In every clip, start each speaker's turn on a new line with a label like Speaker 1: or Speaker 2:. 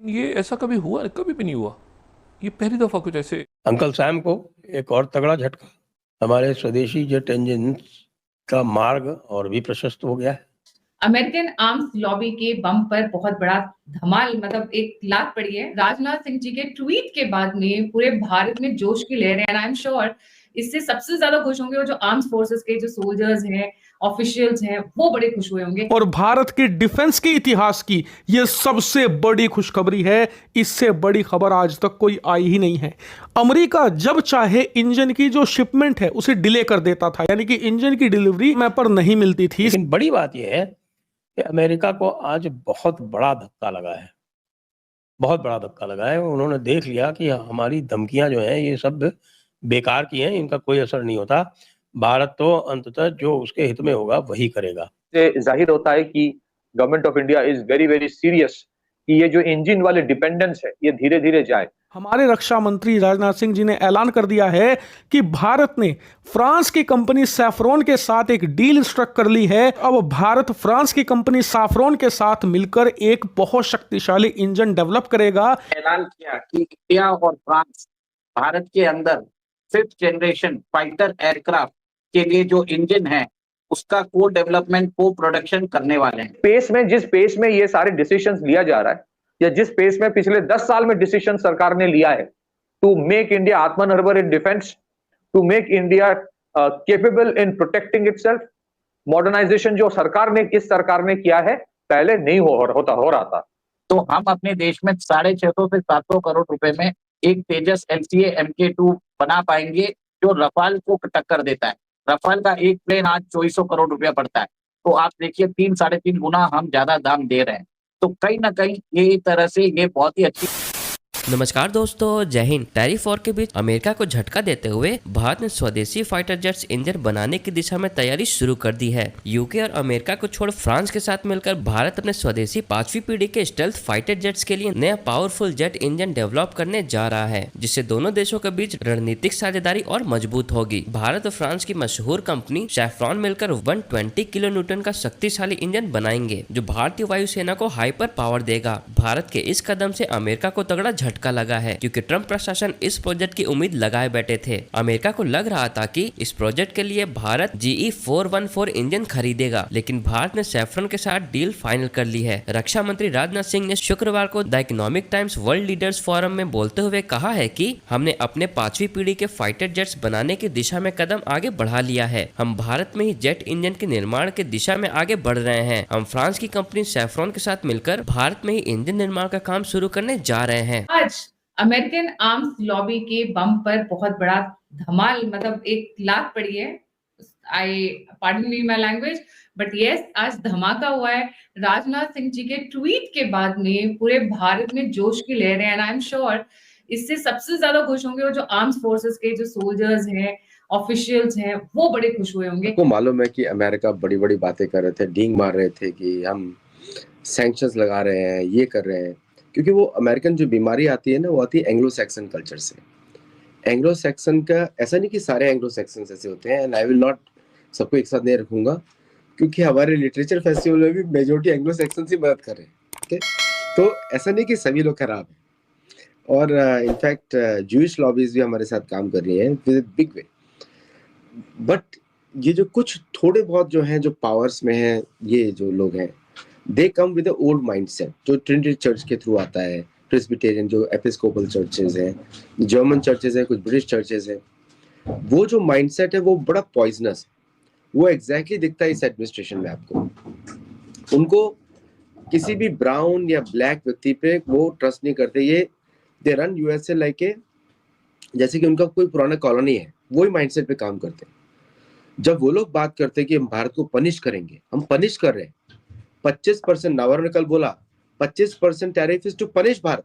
Speaker 1: ये ऐसा कभी हुआ? कभी भी नहीं हुआ। ये पहली दफा कुछ ऐसे।
Speaker 2: अंकल सैम को एक और तगड़ा झटका। हमारे स्वदेशी जेट इंजन का मार्ग और भी प्रशस्त हो गया है।
Speaker 3: अमेरिकन आर्म्स लॉबी के बम पर बहुत बड़ा धमाल, मतलब एक लात पड़ी है। राजनाथ सिंह जी के ट्वीट के बाद में पूरे भारत में जोश की लहर है। एंड आई एम श्योर इससे सबसे ज्यादा खुश होंगे वो जो आर्म्स फोर्सेस के जो सोल्जर्स हैं, ऑफिशियल्स हैं, वो बड़े खुश हुए होंगे।
Speaker 4: और भारत के डिफेंस के इतिहास की ये सबसे बड़ी खुशखबरी है। इससे बड़ी खबर आज तक कोई आई ही नहीं है। अमेरिका जब चाहे इंजन की जो शिपमेंट है उसे डिले कर देता था, यानी कि इंजन की डिलीवरी समय पर नहीं मिलती थी।
Speaker 2: लेकिन बड़ी बात यह है कि अमेरिका को आज बहुत बड़ा धक्का लगा है, बहुत बड़ा धक्का लगा है। उन्होंने देख लिया कि हमारी धमकियां जो हैं ये सब बेकार की हैं, इनका कोई असर नहीं होता। भारत तो अंततः जो उसके हित में होगा वही करेगा।
Speaker 5: जाहिर होता है कि government of India is very very serious कि ये जो इंजन वाले डिपेंडेंस है ये धीरे धीरे जाए।
Speaker 4: हमारे रक्षा मंत्री राजनाथ सिंह जी ने ऐलान कर दिया है कि भारत ने फ्रांस की कंपनी सैफ्रॉन के साथ एक डील स्ट्रक कर ली है। अब भारत फ्रांस की कंपनी सैफ्रॉन के साथ मिलकर एक बहुत शक्तिशाली इंजन डेवलप करेगा।
Speaker 6: ऐलान किया कि इंडिया और फ्रांस भारत के अंदर 5th जनरेशन फाइटर एयरक्राफ्ट के लिए जो इंजन है उसका को डेवलपमेंट को प्रोडक्शन करने वाले हैं।
Speaker 5: पेस में, जिस पेस में ये सारे डिसीजंस लिया जा रहा है या जिस पेस में पिछले 10 साल में डिसीजन सरकार ने लिया है to make India atmanirbhar in defence, to make India capable in protecting itself, modernisation जो इस सरकार ने किया है पहले नहीं हो रहा था।
Speaker 6: तो हम अपने देश में 650 से 700 करोड़ रुपए में एक तेजस LCA MK2 बना पाएंगे जो रफाल को टक्कर देता है। रफाल का एक प्लेन आज 2400 करोड़ रुपया पड़ता है, तो आप देखिए 3-3.5 गुना हम ज्यादा दाम दे रहे हैं। तो कहीं ना कहीं ये तरह से ये बहुत ही अच्छी।
Speaker 7: नमस्कार दोस्तों, जय हिंद। टैरिफ वॉर के बीच अमेरिका को झटका देते हुए भारत ने स्वदेशी फाइटर जेट्स इंजन बनाने की दिशा में तैयारी शुरू कर दी है। यूके और अमेरिका को छोड़ फ्रांस के साथ मिलकर भारत अपने स्वदेशी 5वीं पीढ़ी के स्टेल्थ फाइटर जेट्स के लिए नया पावरफुल जेट इंजन डेवलप करने जा रहा है, जिससे दोनों देशों के बीच रणनीतिक साझेदारी और मजबूत होगी। भारत और फ्रांस की मशहूर कंपनी सैफ्रॉन मिलकर 120 किलो न्यूटन का शक्तिशाली इंजन बनाएंगे जो भारतीय वायुसेना को हाइपर पावर देगा। भारत के इस कदम से अमेरिका को तगड़ा झटका लगा है, क्योंकि ट्रंप प्रशासन इस प्रोजेक्ट की उम्मीद लगाए बैठे थे। अमेरिका को लग रहा था कि इस प्रोजेक्ट के लिए भारत GE414 इंजन खरीदेगा, लेकिन भारत ने सैफ्रॉन के साथ डील फाइनल कर ली है। रक्षा मंत्री राजनाथ सिंह ने शुक्रवार को the economic times world leaders forum में बोलते हुए कहा है कि हमने अपने 5वीं पीढ़ी के फाइटर जेट्स बनाने की दिशा में कदम आगे बढ़ा लिया है। हम भारत में ही जेट इंजन के निर्माण की दिशा में आगे बढ़ रहे हैं। हम फ्रांस की कंपनी सैफ्रॉन के साथ मिलकर भारत में ही इंजन निर्माण का काम शुरू करने जा रहे हैं।
Speaker 3: आज अमेरिकन आर्म्स लॉबी के बम पर बहुत बड़ा धमाल, मतलब एक लात पड़ी है। I pardon me my language, but yes, आज धमाका हुआ है। राजनाथ सिंह जी के ट्वीट के बाद में पूरे भारत में जोश की लहर है। एंड आई एम श्योर इससे सबसे ज्यादा खुश होंगे वो जो आर्म्स फोर्सेस के जो सोल्जर्स हैं, ऑफिशियल्स हैं, वो बड़े खुश हुए होंगे।
Speaker 8: आपको मालूम है कि अमेरिका बड़ी बड़ी बातें कर रहे थे, डींग मार रहे थे कि हम सैंक्शंस लगा रहे हैं, ये कर रहे हैं, क्योंकि वो अमेरिकन जो बीमारी आती है ना वो आती है एंग्लो सैक्सन कल्चर से। एंग्लो सैक्सन का ऐसा नहीं कि सारे एंग्लो सैक्सन ऐसे होते हैं, एंड आई विल नॉट सबको एक साथ नहीं रखूंगा, क्योंकि हमारे लिटरेचर फेस्टिवल में भी मेजोरिटी एंग्लो सैक्सन से मदद कर रहे हैं। ठीक है, तो ऐसा नहीं कि सभी लोग खराब हैं। और इनफैक्ट जूइश लॉबीज भी हमारे साथ काम कर रही हैं विद बिग वे। बट ये जो कुछ थोड़े बहुत जो हैं, जो पावर्स में हैं, ये जो लोग हैं, दे कम विद ओल्ड माइंडसेट जो ट्रिनिटी चर्च के थ्रू आता है, प्रेस्बिटेरियन जो एपिस्कोपल चर्चेज हैं, जर्मन चर्चेज हैं, कुछ ब्रिटिश चर्चेज हैं। वो जो माइंडसेट है वो बड़ा पॉइजनस है। वो एग्जैक्टली दिखता है इस एडमिनिस्ट्रेशन में आपको। उनको किसी भी ब्राउन या ब्लैक व्यक्ति पे वो ट्रस्ट नहीं करते। ये they run USA like a, जैसे कि उनका कोई पुराना कॉलोनी है, वही माइंडसेट पे काम करते हैं। जब वो लोग बात करते हैं कि हम भारत को पनिश करेंगे, हम पनिश कर रहे हैं। 25% नावर ने कल बोला 25% tariff is to punish Bharat,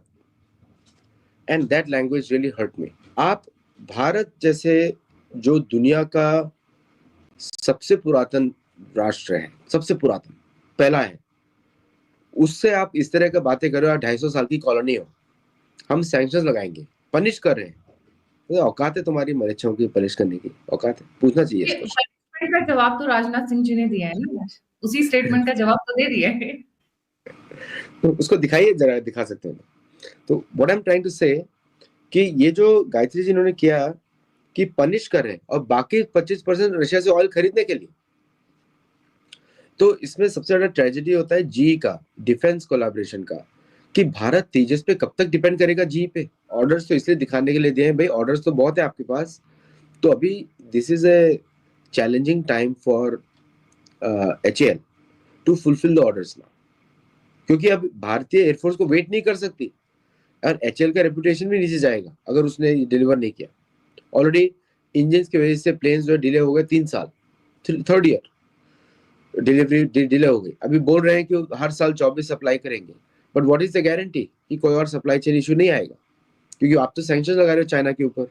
Speaker 8: and that language really hurt me. आप भारत जैसे जो दुनिया का सबसे पुरातन राष्ट्र है, सबसे पुरातन पहला है, उससे आप इस तरह का बातें कर रहे हो। 250 साल की कॉलोनी हो, हम सैंक्शंस लगाएंगे, पनिश कर रहे हैं। तो औकात है तुम्हारी मरीचों की पनिश करने की? औकात है? पूछना चाहिए इसको।
Speaker 3: स्टेटमेंट का जवाब तो राजनाथ सिंह जी ने दिया है ना, उसी स्टेटमेंट का जवाब तो दे दिया है।
Speaker 8: तो उसको दिखाइए जरा, दिखा सकते हैं। तो what I am trying to say कि ये जो गायत्री जी इन्होंने किया कि पनिश कर रहे हैं और बाकी 25% रशिया से ऑयल खरीदने के लिए, तो इसमें सबसे ज्यादा ट्रेजेडी होता है जी का, डिफेंस कोलैबोरेशन का, कि भारत तेजस पे कब तक डिपेंड करेगा जी पे। ऑर्डर्स तो इसलिए दिखाने के लिए दिए हैं भाई, ऑर्डर्स तो बहुत है आपके पास, तो अभी this is a challenging time for HAL to fulfil the orders now, क्योंकि अब भारतीय एयरफोर्स को वेट नहीं कर सकती और HAL का रेपुटेशन भी नीचे जाएगा अगर उसने डिलीवर नहीं किया। ऑलरेडी इंजन की वजह से प्लेन्स जो डिले हो गए 3 साल, थर्ड ईयर डिलीवरी डिले हो गई। अभी बोल रहे हैं कि हर साल 24 सप्लाई करेंगे, but what is the guarantee कि कोई और सप्लाई चेन इशू नहीं आएगा, क्योंकि आप तो सैंक्शन लगा रहे हो चाइना के ऊपर,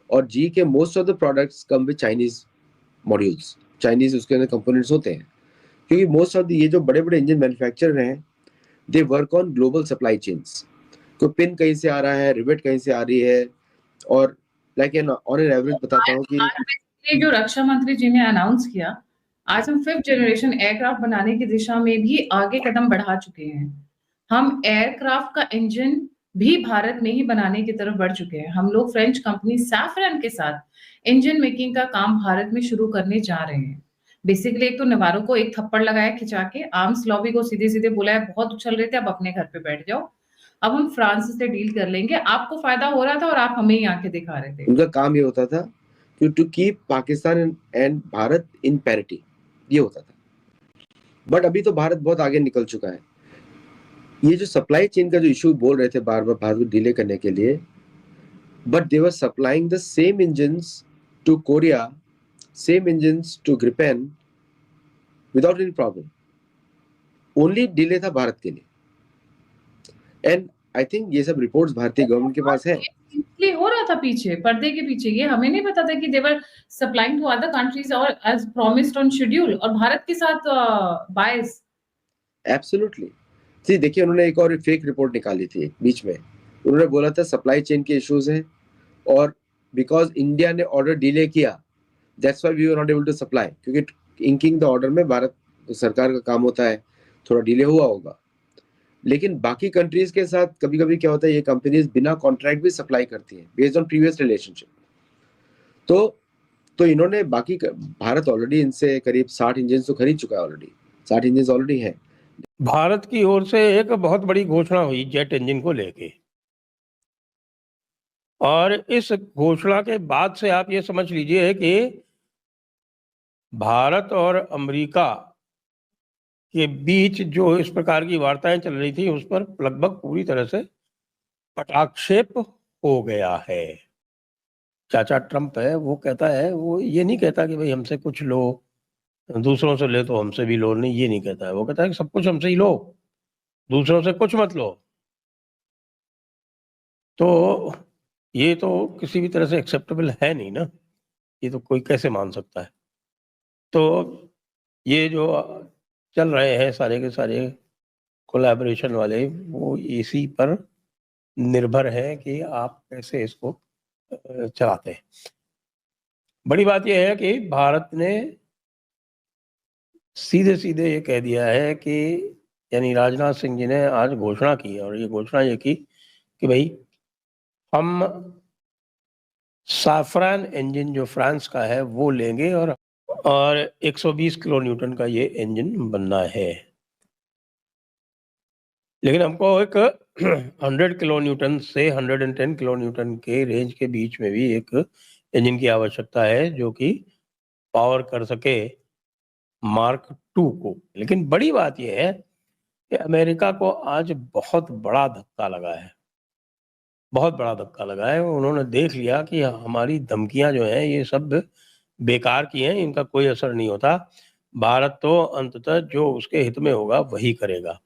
Speaker 8: और जी के most of the products come with Chinese modules, Chinese उसके अंदर कंपोनेंट्स होते हैं, क्योंकि मोस्ट ऑफ द ये जो बड़े बड़े इंजन मैन्युफैक्चरर हैं they work on global supply chains. कोई पिन कहीं से आ रहा है, रिवेट कहीं से आ रही है, और लाइक ऑन एन एवरेज बताता हूँ कि
Speaker 3: ये जो रक्षा मंत्री जी ने अनाउंस किया, आज हम 5th जनरेशन एयरक्राफ्ट बनाने की दिशा में भी आगे कदम बढ़ा चुके हैं। हम एयरक्राफ्ट का इंजन भी भारत में ही बनाने की तरफ बढ़ चुके हैं। हम लोग फ्रेंच कंपनी सैफरन के साथ इंजन मेकिंग का काम भारत में शुरू करने जा रहे हैं। बेसिकली एक तो नवारो को एक थप्पड़ लगाया खिंचा के, आर्म्स लॉबी को सीधे सीधे बोला है बहुत उछल रहे थे, अब अपने घर पे बैठ जाओ, अब हम फ्रांस से डील कर लेंगे, आपको फायदा हो रहा था और आप हमें ही आंखें दिखा रहे थे।
Speaker 8: उनका काम ये होता था कि to keep Pakistan and Bharat in parity, ये होता था। बट अभी तो भारत बहुत आगे निकल चुका है। ये जो सप्लाई चेन का जो इशू बोल रहे थे बार बार भारत को डिले करने के लिए, but they were supplying the same engines to Korea, same engines to Gripen without any problem. Only delay था भारत के लिए, एंड आई थिंक ये सब रिपोर्ट्स भारतीय गवर्नमेंट के पास है।
Speaker 3: इसलिए हो रहा था पीछे, पर्दे के पीछे, ये हमें नहीं पता था कि दे were supplying to other countries और एज प्रॉमिस्ड ऑन शेड्यूल, और भारत के साथ बायस।
Speaker 8: एब्सोल्युटली। जी देखिए, उन्होंने एक और फेक रिपोर्ट निकाली थी बीच में। उन्होंने बोला था सप्लाई चेन के इश्यूज हैं और बिकॉज इंडिया ने ऑर्डर डिले किया that's why we were not able to supply, क्योंकि इंकिंग द ऑर्डर में भारत सरकार का काम होता है, थोड़ा डिले हुआ होगा। लेकिन बाकी कंट्रीज के साथ कभी कभी क्या होता है, ये कंपनीज बिना कॉन्ट्रैक्ट भी सप्लाई करती हैं बेस्ड ऑन प्रीवियस रिलेशनशिप। तो इन्होंने बाकी भारत ऑलरेडी इनसे करीब 60 इंजन तो खरीद चुका है, ऑलरेडी 60 इंजन ऑलरेडी है।
Speaker 2: भारत की ओर से एक बहुत बड़ी घोषणा हुई जेट इंजन को लेके, और इस घोषणा के बाद से आप ये समझ लीजिए कि भारत और अमेरिका के बीच जो इस प्रकार की वार्ताएं चल रही थी उस पर लगभग पूरी तरह से पटाक्षेप हो गया है। चाचा ट्रम्प है, वो कहता है, वो ये नहीं कहता कि भाई हमसे कुछ लो, दूसरों से ले तो हमसे भी लो, नहीं, ये नहीं कहता है। वो कहता है कि सब कुछ हमसे ही लो, दूसरों से कुछ मत लो। तो ये तो किसी भी तरह से एक्सेप्टेबल है नहीं ना, ये तो कोई कैसे मान सकता है। तो ये जो चल रहे हैं सारे के सारे कोलैबोरेशन वाले, वो इसी पर निर्भर है कि आप कैसे इसको चलाते हैं। बड़ी बात यह है कि भारत ने सीधे सीधे ये कह दिया है कि, यानी राजनाथ सिंह जी ने आज घोषणा की, और ये घोषणा ये की कि भाई हम सैफरन इंजन जो फ्रांस का है वो लेंगे, और 120 किलो न्यूटन का ये इंजन बनना है। लेकिन हमको एक 100 किलो न्यूटन से 110 किलो न्यूटन के रेंज के बीच में भी एक इंजन की आवश्यकता है जो कि पावर कर सके मार्क 2 को। लेकिन बड़ी बात यह है कि अमेरिका को आज बहुत बड़ा धक्का लगा है, बहुत बड़ा धक्का लगा है। उन्होंने देख लिया कि हमारी धमकियां जो हैं ये सब बेकार की हैं, इनका कोई असर नहीं होता। भारत तो अंततः जो उसके हित में होगा वही करेगा।